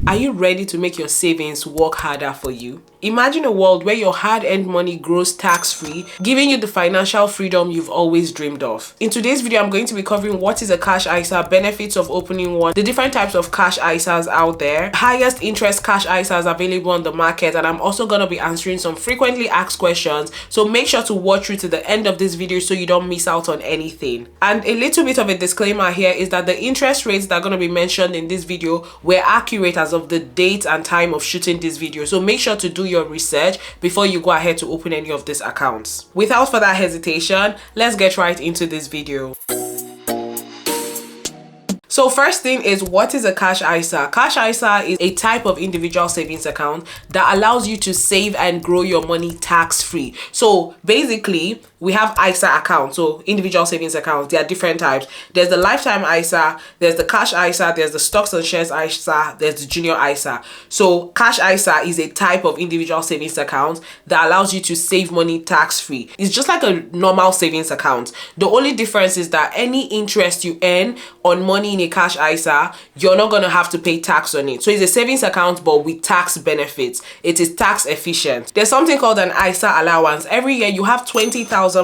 Are you ready to make your savings work harder for you? Imagine a world where your hard-earned money grows tax-free, giving you the financial freedom you've always dreamed of. In today's video, I'm going to be covering what is a cash ISA, benefits of opening one, the different types of cash ISAs out there, highest interest cash ISAs available on the market, and I'm also going to be answering some frequently asked questions. So make sure to watch through to the end of this video so you don't miss out on anything. And a little bit of a disclaimer here is that the interest rates that are going to be mentioned in this video were accurate as of the date and time of shooting this video. So make sure to do your research before you go ahead to open any of these accounts. Without further hesitation, let's get right into this video. So first thing is, what is a cash ISA? Cash ISA is a type of individual savings account that allows you to save and grow your money tax-free. So basically, we have ISA accounts, so individual savings accounts. There are different types. There's the lifetime ISA, there's the cash ISA, there's the stocks and shares ISA, there's the junior ISA. So cash ISA is a type of individual savings account that allows you to save money tax-free. It's just like a normal savings account. The only difference is that any interest you earn on money in a cash ISA, you're not going to have to pay tax on it. So it's a savings account but with tax benefits. It is tax efficient. There's something called an ISA allowance. Every year you have £20,000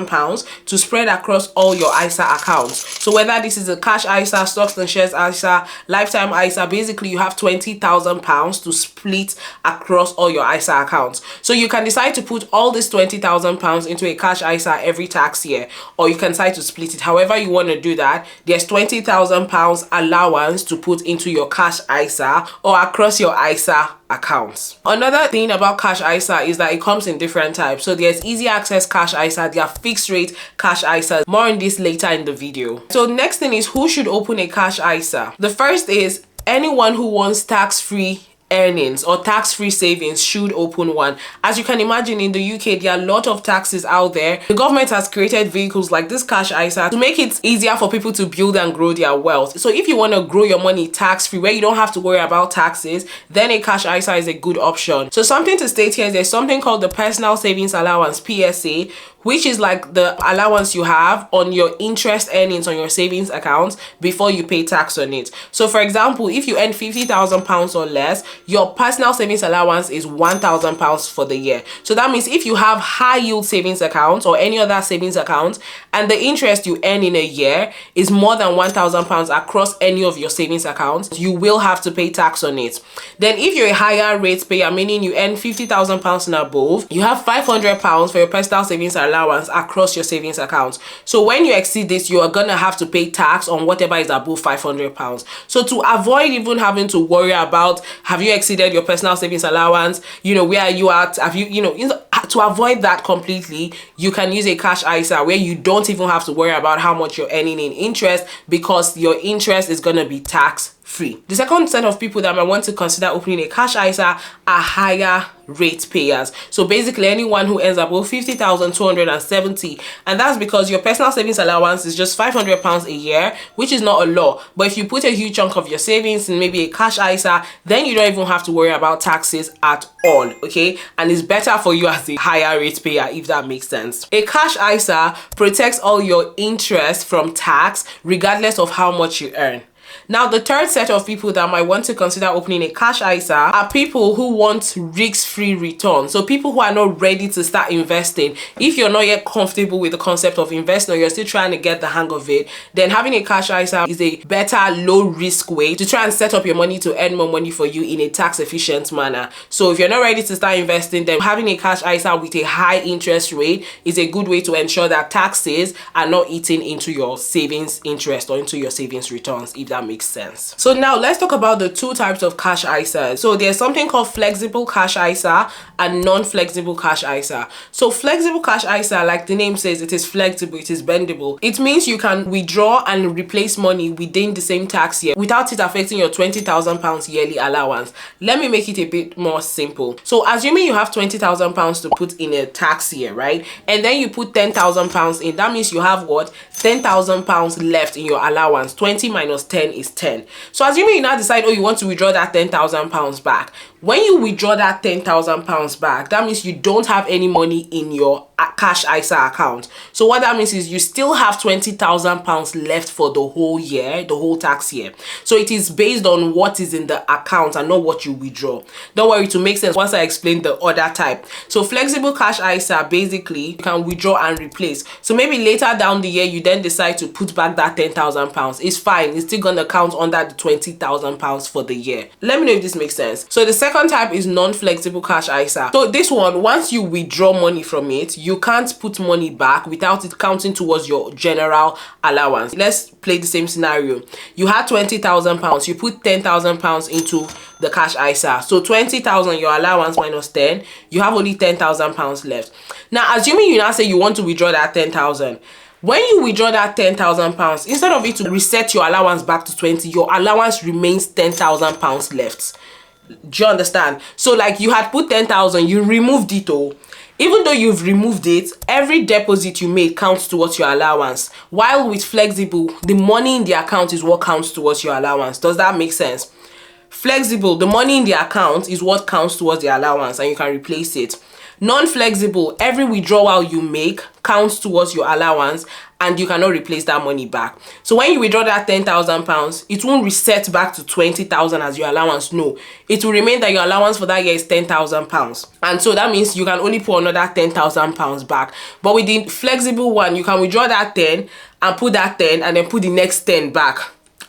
to spread across all your ISA accounts. So whether this is a cash ISA, stocks and shares ISA, lifetime ISA, basically you have £20,000 to split across all your ISA accounts. So you can decide to put all this £20,000 into a cash ISA every tax year, or you can decide to split it. However you want to do that, there's £20,000 allowance to put into your cash ISA or across your ISA accounts. Another thing about cash ISA is that it comes in different types. So there's easy access cash ISA, there are fixed rate cash ISA. More on this later in the video. So next thing is, who should open a cash ISA? The first is anyone who wants tax-free earnings or tax-free savings should open one. As you can imagine, in the UK there are a lot of taxes out there. The government has created vehicles like this cash ISA to make it easier for people to build and grow their wealth. So if you want to grow your money tax-free where you don't have to worry about taxes, then a cash ISA is a good option. So something to state here is there's something called the personal savings allowance, PSA, which is like the allowance you have on your interest earnings on your savings account before you pay tax on it. So for example, if you earn £50,000 or less, your personal savings allowance is £1,000 for the year. So that means if you have high yield savings accounts or any other savings account and the interest you earn in a year is more than £1,000 across any of your savings accounts, you will have to pay tax on it. Then if you're a higher rate payer, meaning you earn £50,000 and above, you have £500 for your personal savings allowance across your savings accounts. So when you exceed this, you are gonna have to pay tax on whatever is above £500. So to avoid even having to worry about, have you exceeded your personal savings allowance, where are you at, have you, to avoid that completely, you can use a cash ISA where you don't even have to worry about how much you're earning in interest, because your interest is gonna be tax free. The second set of people that might want to consider opening a cash ISA are higher rate payers. So basically anyone who earns above 50,270, and that's because your personal savings allowance is just £500 a year, which is not a lot. But if you put a huge chunk of your savings in maybe a cash ISA, then you don't even have to worry about taxes at all, okay? And it's better for you as a higher rate payer, if that makes sense. A cash ISA protects all your interest from tax regardless of how much you earn. Now, the third set of people that might want to consider opening a cash ISA are people who want risk-free returns. So people who are not ready to start investing. If you're not yet comfortable with the concept of investing, or you're still trying to get the hang of it, then having a cash ISA is a better low-risk way to try and set up your money to earn more money for you in a tax-efficient manner. So if you're not ready to start investing, then having a cash ISA with a high interest rate is a good way to ensure that taxes are not eating into your savings interest or into your savings returns, if that makes sense. So now let's talk about the two types of cash ISAs. So there's something called flexible cash ISA and non-flexible cash ISA. So flexible cash ISA, like the name says, it is flexible, it is bendable. It means you can withdraw and replace money within the same tax year without it affecting your £20,000 yearly allowance. Let me make it a bit more simple. So assuming you have £20,000 to put in a tax year, right? And then you put £10,000 in, that means you have what? £10,000 left in your allowance. 20 minus 10 is 10. So assuming you now decide, oh, you want to withdraw that £10,000 back. When you withdraw that £10,000 back, that means you don't have any money in your cash ISA account. So what that means is you still have £20,000 left for the whole year, the whole tax year. So it is based on what is in the account and not what you withdraw. Don't worry, to make sense once I explain the other type. So flexible cash ISA, basically you can withdraw and replace. So maybe later down the year you then decide to put back that £10,000. It's fine, it's still gonna count under the £20,000 for the year. Let me know if this makes sense. So the second type is non-flexible cash ISA. So this one, once you withdraw money from it, you can't put money back without it counting towards your general allowance. Let's play the same scenario. You had £20,000, you put £10,000 into the cash ISA. So 20,000 your allowance minus 10, you have only £10,000 left. Now assuming you now say you want to withdraw that 10,000, when you withdraw that £10,000, instead of it to reset your allowance back to 20, your allowance remains £10,000 left. Do you understand? So like you had put 10,000, you removed it all. Even though you've removed it, every deposit you make counts towards your allowance. While with flexible, the money in the account is what counts towards your allowance. Does that make sense? Flexible, the money in the account is what counts towards the allowance and you can replace it. Non-flexible, every withdrawal you make counts towards your allowance and you cannot replace that money back. So when you withdraw that £10,000, it won't reset back to 20,000 as your allowance. No, it will remain that your allowance for that year is £10,000. And so that means you can only put another £10,000 back. But with the flexible one, you can withdraw that 10 and put that 10 and then put the next 10 back.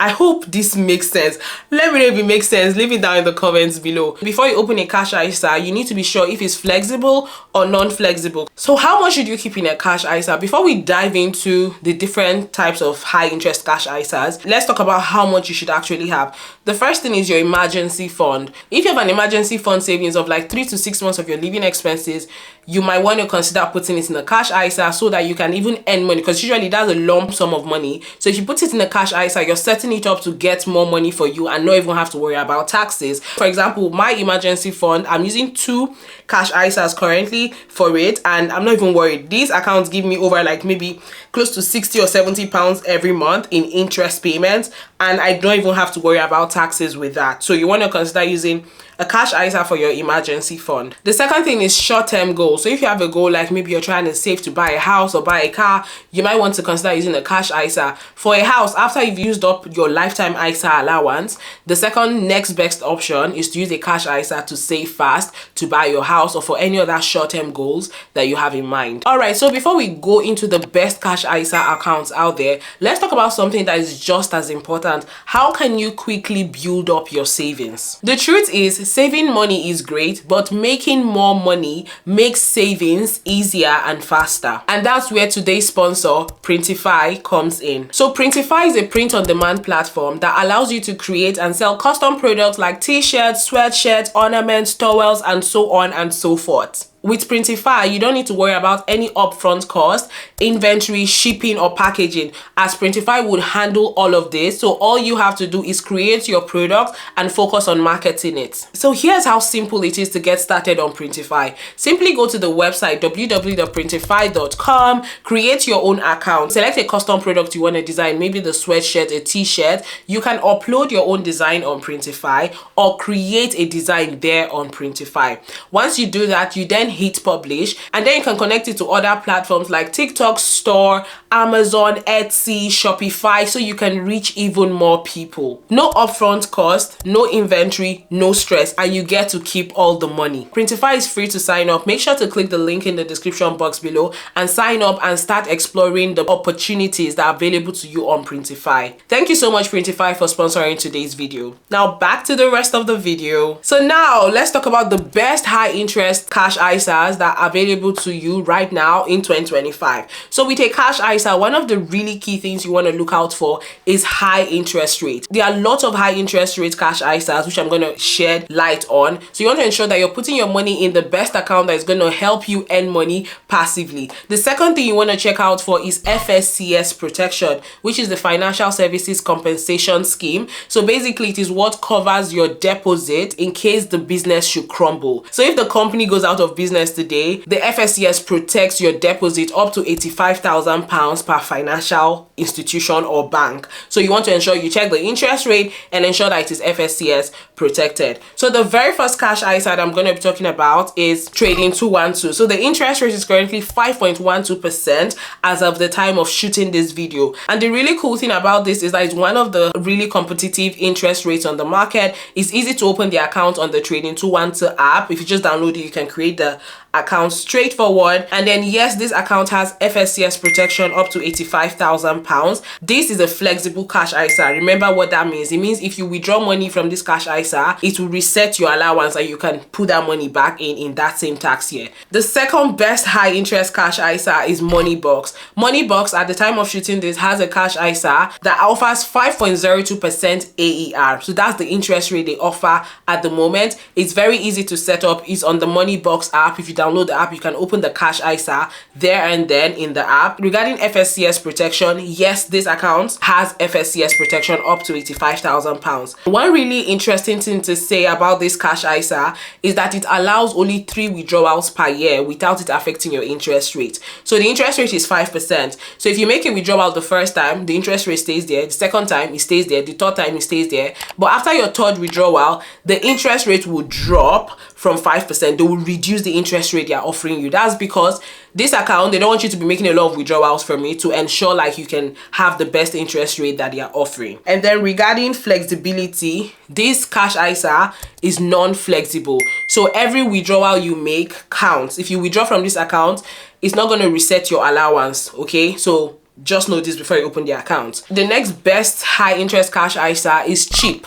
I hope this makes sense. Let me know if it makes sense. Leave it down in the comments below. Before you open a cash ISA, you need to be sure if it's flexible or non-flexible. So how much should you keep in a cash ISA? Before we dive into the different types of high interest cash ISAs, let's talk about how much you should actually have. The first thing is your emergency fund. If you have an emergency fund savings of like 3 to 6 months of your living expenses, you might want to consider putting it in a cash ISA so that you can even earn money, because usually that's a lump sum of money. So if you put it in a cash ISA, you're setting it up to get more money for you and not even have to worry about taxes. For example, my emergency fund, I'm using 2 cash ISAs currently for it and I'm not even worried. These accounts give me over like maybe close to 60 or 70 pounds every month in interest payments, and I don't even have to worry about taxes with that. So you want to consider using a cash ISA for your emergency fund. The second thing is short-term goals. So if you have a goal like maybe you're trying to save to buy a house or buy a car, you might want to consider using a cash ISA. For a house, after you've used up your lifetime ISA allowance, the second next best option is to use a cash ISA to save fast to buy your house or for any other short-term goals that you have in mind. All right, so before we go into the best cash ISA accounts out there, let's talk about something that is just as important. How can you quickly build up your savings? The truth is, saving money is great, but making more money makes savings easier and faster. And that's where today's sponsor, PRINTIFY, comes in. So PRINTIFY is a print-on-demand platform that allows you to create and sell custom products like t-shirts, sweatshirts, ornaments, towels, and so on and so forth. With PRINTIFY, you don't need to worry about any upfront cost, inventory, shipping, or packaging, as PRINTIFY would handle all of this. So all you have to do is create your product and focus on marketing it. So here's how simple it is to get started on PRINTIFY. Simply go to the website www.printify.com, create your own account, select a custom product you want to design, maybe the sweatshirt, a t-shirt. You can upload your own design on PRINTIFY or create a design there on PRINTIFY. Once you do that, you then hit publish, and then you can connect it to other platforms like TikTok Store, Amazon, Etsy, Shopify, so you can reach even more people. No upfront cost, no inventory, no stress, and you get to keep all the money. PRINTIFY is free to sign up. Make sure to click the link in the description box below and sign up and start exploring the opportunities that are available to you on PRINTIFY. Thank you so much, PRINTIFY, for sponsoring today's video. Now back to the rest of the video. So now let's talk about the best high interest cash ISAs that are available to you right now in 2025. So with a cash ISA, one of the really key things you want to look out for is high interest rate. There are lots of high interest rate cash ISAs which I'm going to shed light on. So you want to ensure that you're putting your money in the best account that is going to help you earn money passively. The second thing you want to check out for is FSCS protection, which is the Financial Services Compensation Scheme. So basically it is what covers your deposit in case the business should crumble. So if the company goes out of business business today, the FSCS protects your deposit up to £85,000 per financial institution or bank. So you want to ensure you check the interest rate and ensure that it is FSCS protected. So the very first cash ISA that I'm going to be talking about is Trading 212. So the interest rate is currently 5.12% as of the time of shooting this video. And the really cool thing about this is that it's one of the really competitive interest rates on the market. It's easy to open the account on the Trading 212 app. If you just download it, you can create the account straightforward. And then yes, this account has FSCS protection up to £85,000. This is a flexible cash ISA. Remember what that means. It means if you withdraw money from this cash ISA, it will reset your allowance and you can put that money back in that same tax year. The second best high interest cash ISA is Moneybox. Moneybox at the time of shooting this has a cash ISA that offers 5.02% AER. So that's the interest rate they offer at the moment. It's very easy to set up. It's on the Moneybox app. If you download the app, you can open the cash ISA there and then in the app. Regarding FSCS protection, yes, this account has FSCS protection up to £85,000. One really interesting thing to say about this cash ISA is that it allows only 3 withdrawals per year without it affecting your interest rate. So the interest rate is 5%. So if you make a withdrawal the first time, the interest rate stays there. The second time, it stays there. The third time, it stays there. But after your third withdrawal, the interest rate will drop from 5%. They will reduce the interest rate they are offering you. That's because this account, they don't want you to be making a lot of withdrawals from it to ensure like you can have the best interest rate that they are offering. And then regarding flexibility, this cash ISA is non-flexible. So every withdrawal you make counts. If you withdraw from this account, it's not going to reset your allowance, okay? So just know this before you open the account. The next best high interest cash ISA is Cheap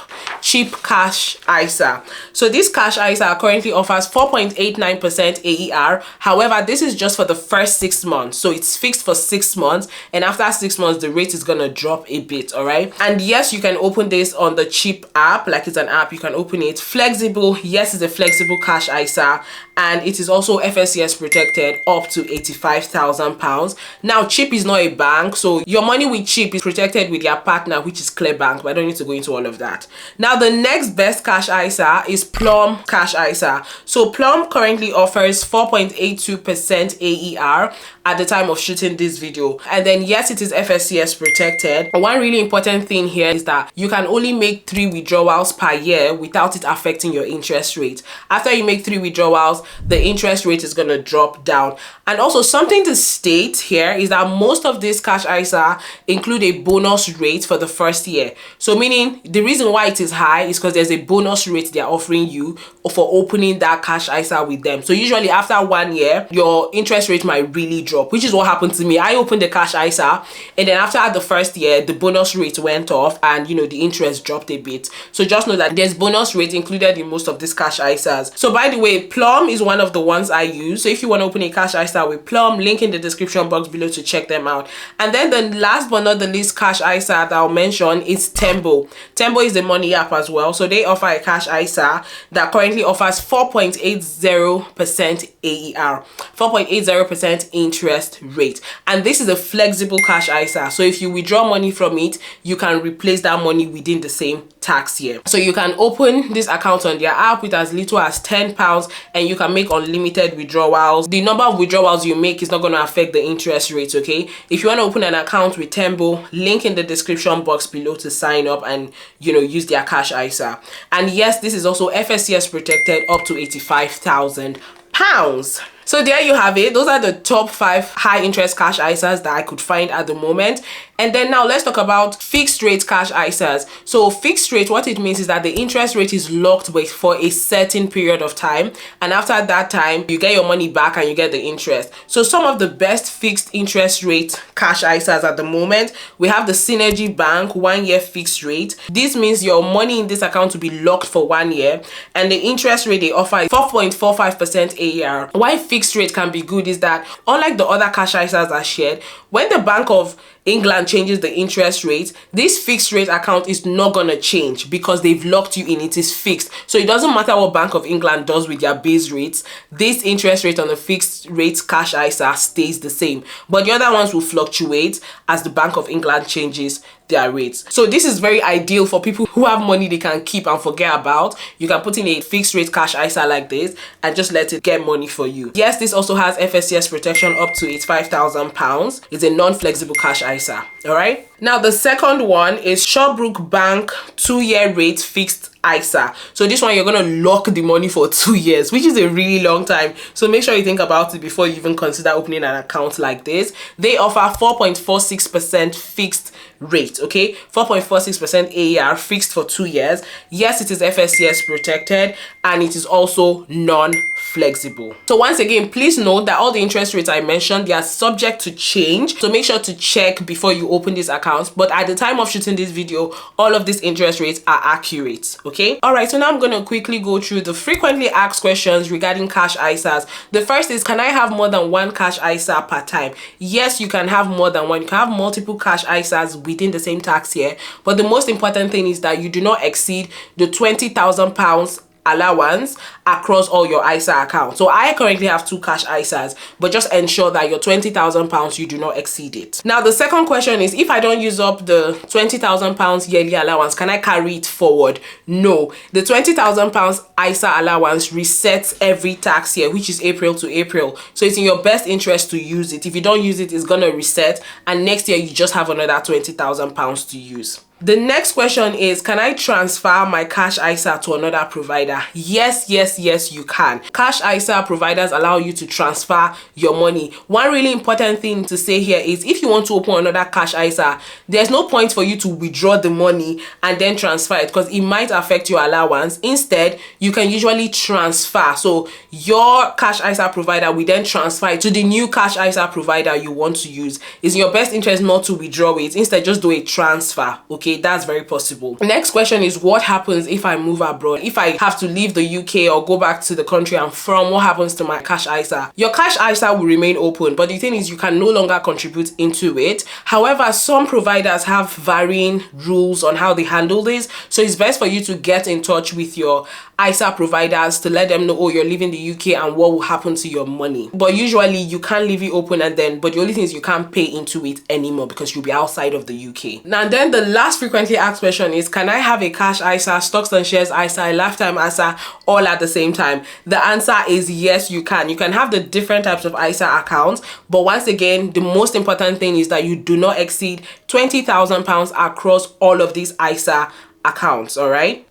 Cash ISA. So this cash ISA currently offers 4.89% AER. However, this is just for the first 6 months. So it's fixed for 6 months, and after 6 months, the rate is gonna drop a bit, all right? And yes, you can open this on the Cheap app, like it's an app, you can open it. Flexible, yes, it's a flexible cash ISA, and it is also FSCS protected up to £85,000. Now, Cheap is not a bank, so your money with Cheap is protected with your partner, which is Clearbank, but I don't need to go into all of that. Now, the next best cash ISA is Plum Cash ISA. So Plum currently offers 4.82% AER at the time of shooting this video. And then yes, it is FSCS protected. One really important thing here is that you can only make 3 withdrawals per year without it affecting your interest rate. After you make 3 withdrawals, the interest rate is going to drop down. And also something to state here is that most of these cash ISA include a bonus rate for the first year. So meaning the reason why it is high is because there's a bonus rate they're offering you for opening that cash ISA with them. So usually after 1 year, your interest rate might really drop, which is what happened to me. I opened the cash ISA, and then after the first year, the bonus rate went off and the interest dropped a bit. So just know that there's bonus rate included in most of these cash ISAs. So by the way, Plum is one of the ones I use. So if you want to open a cash ISA with Plum, link in the description box below to check them out. And then the last but not the least cash ISA that I'll mention is Tembo. Tembo is the money app as well. So they offer a cash ISA that currently offers 4.80% AER, 4.80% interest rate. And this is a flexible cash ISA. So if you withdraw money from it, you can replace that money within the same tax year. So you can open this account on their app with as little as £10, and you can make unlimited withdrawals. The number of withdrawals you make is not going to affect the interest rate, okay? If you want to open an account with Tembo, link in the description box below to sign up and use their cash ISA. And yes, this is also FSCS protected up to £85,000. So there you have it. Those are the top 5 high interest cash ISAs that I could find at the moment. And then now let's talk about fixed rate cash ISAs. So fixed rate, what it means is that the interest rate is locked for a certain period of time, and after that time you get your money back and you get the interest. So some of the best fixed interest rate cash ISAs at the moment, we have the Synergy Bank 1-year fixed rate. This means your money in this account will be locked for 1 year, and the interest rate they offer is 4.45% AER. Why fixed rate can be good is that unlike the other cash ISAs I shared, when the Bank of England changes the interest rate, this fixed rate account is not going to change because they've locked you in. It is fixed. So it doesn't matter what Bank of England does with their base rates, this interest rate on the fixed rate cash ISA stays the same. But the other ones will fluctuate as the Bank of England changes their rates. So this is very ideal for people who have money they can keep and forget about. You can put in a fixed rate cash ISA like this and just let it get money for you. Yes, this also has FSCS protection up to £85,000. It's a non-flexible cash ISA. All right. Now the second one is Shawbrook Bank 2-year rate fixed ISA. So this one, you're going to lock the money for 2 years, which is a really long time. So make sure you think about it before you even consider opening an account like this. They offer 4.46% fixed rate, okay? 4.46% AER fixed for 2 years. Yes, it is FSCS protected and it is also non-flexible. So once again, please note that all the interest rates I mentioned, they are subject to change. So make sure to check before you open these accounts. But at the time of shooting this video, all of these interest rates are accurate, okay? All right, so now I'm going to quickly go through the frequently asked questions regarding cash ISAs. The first is, can I have more than one cash ISA per time? Yes, you can have more than one. You can have multiple cash ISAs within the same tax year. But the most important thing is that you do not exceed the £20,000 allowance across all your ISA accounts. So I currently have 2 cash ISAs, but just ensure that your £20,000, you do not exceed it. Now the second question is, if I don't use up the £20,000 yearly allowance, can I carry it forward? No, the £20,000 ISA allowance resets every tax year, which is April to April. So it's in your best interest to use it. If you don't use it, it's gonna reset, and next year you just have another £20,000 to use. The next question is, can I transfer my cash ISA to another provider? Yes, you can. Cash ISA providers allow you to transfer your money. One really important thing to say here is, if you want to open another cash ISA, there's no point for you to withdraw the money and then transfer it, because it might affect your allowance. Instead, you can usually transfer. So your cash ISA provider will then transfer it to the new cash ISA provider you want to use. It's in your best interest not to withdraw it. Instead, just do a transfer. Okay, that's very possible. Next question is, what happens if I move abroad? If I have to leave the UK or go back to the country I'm from, what happens to my cash ISA? Your cash ISA will remain open, but the thing is, you can no longer contribute into it. However, some providers have varying rules on how they handle this. So it's best for you to get in touch with your ISA providers to let them know, oh, you're leaving the UK and what will happen to your money. But usually you can't leave it open, and then, but the only thing is you can't pay into it anymore because you'll be outside of the UK. Now then, the last frequently asked question is, can I have a cash ISA, stocks and shares ISA, a lifetime ISA all at the same time? The answer is yes, you can. You can have the different types of ISA accounts, but once again, the most important thing is that you do not exceed £20,000 across all of these ISA accounts. All right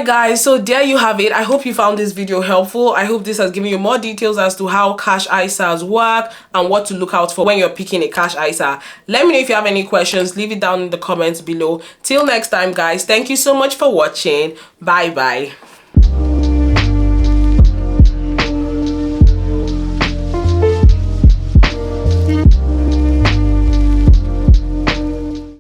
guys, so there you have it. I hope you found this video helpful. I hope this has given you more details as to how cash ISAs work and what to look out for when you're picking a cash ISA. Let me know if you have any questions. Leave it down in the comments below. Till next time guys, thank you so much for watching. Bye bye.